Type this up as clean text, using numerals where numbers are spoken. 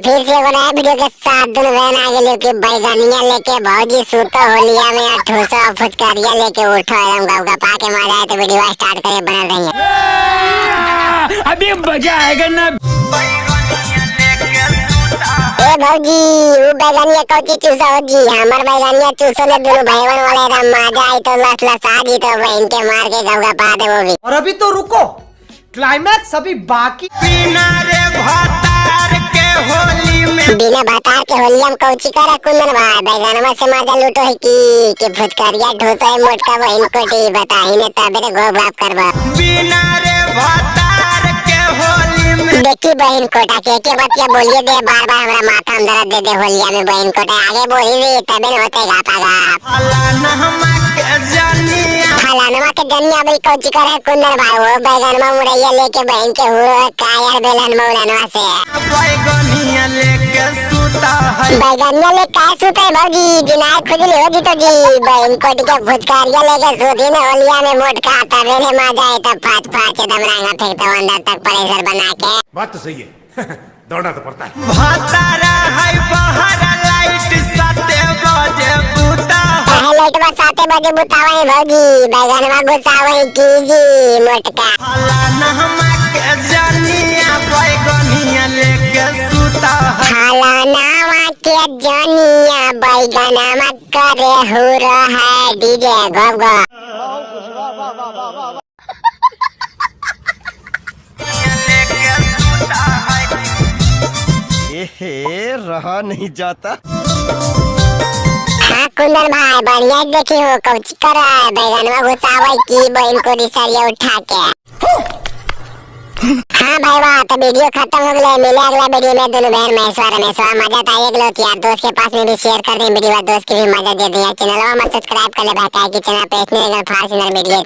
फिर से एगो नया वीडियो के साथ दोनों बहन आ गेल कि बैगनिया लेके भौजी सूतो होलिया में ठूसा फुचकारिया लेके उठो एकदम गपगा पा के मजा आए तो वीडियो स्टार्ट करे बनल रहिए। अभी मजा आएगा ना। ए भौजी वो बैगनिया कौची चूसा हो जी हमर बैगनिया चूसो ने दोनों भाईवन वाले एकदम मजा आई तो लस लस आ जी तो बहन के मार के गपगा पा दे वो भी। और अभी तो रुको, क्लाइमैक्स अभी बाकी। बिना बतार के होलिया में कौची करे कुंदन भाई बैगनवा से मजा लूटो है कि फुचकारिया ढोसा है मोटका बहन कोटी बताही ने तबे रे गोब बाप करबा। बिना रे बतार के होली में देखी बहन कोटा के बतिया बोलिए दे बार बार हमरा माथा में दर्द दे दे होलिया में बहन कोटा आगे बोली रे तबे न होते गापा गाप। फलानवा के जनिया भाई कौची करे कुंदन भाई वो बैगनवा मुरैया लेके बहन के हुरो कायर बेलन मौलानवा से बैगनिया ले काय सुते भौजी दिनार खुजली हो जी तो जी बहन कोटी के फुचकारिया लेके सोती ने होलिया में मोटका तबे ने मजा आए तब फाच फाच दम रंगा फेंकता अंदर तक प्रेशर बना के। बात तो सही है दौड़ना तो पड़ता है। भातारा है बाहर लाइट 7 बजे बुता है लाइट बस 7 बजे बुतावे भौजी बैगनवा घुसावे की जी मोटका फलानवा के जनिया बैगनिया लेके सुता फलानवा के जनिया बैगनवा करे हुरो है डीजे गब गब। रहा नहीं जाता। हाँ कुंदन भाई बढ़िया देखी हो कौची कर रहा है बैगनवा घुसावे की बहन को रिसरिया उठा के। हाँ भाई वाह तो वीडियो खत्म हो गया मिले अगला वीडियो में दोनों बहन महेश्वर मजा तो आएगा लो यार दोस्त के पास में भी शेयर कर दें वीडियो दोस्त की भी मजा दे दिया चैनल में सब्सक्राइब कर ले भाई कि चैनल पे इतने फास्ट वीडियो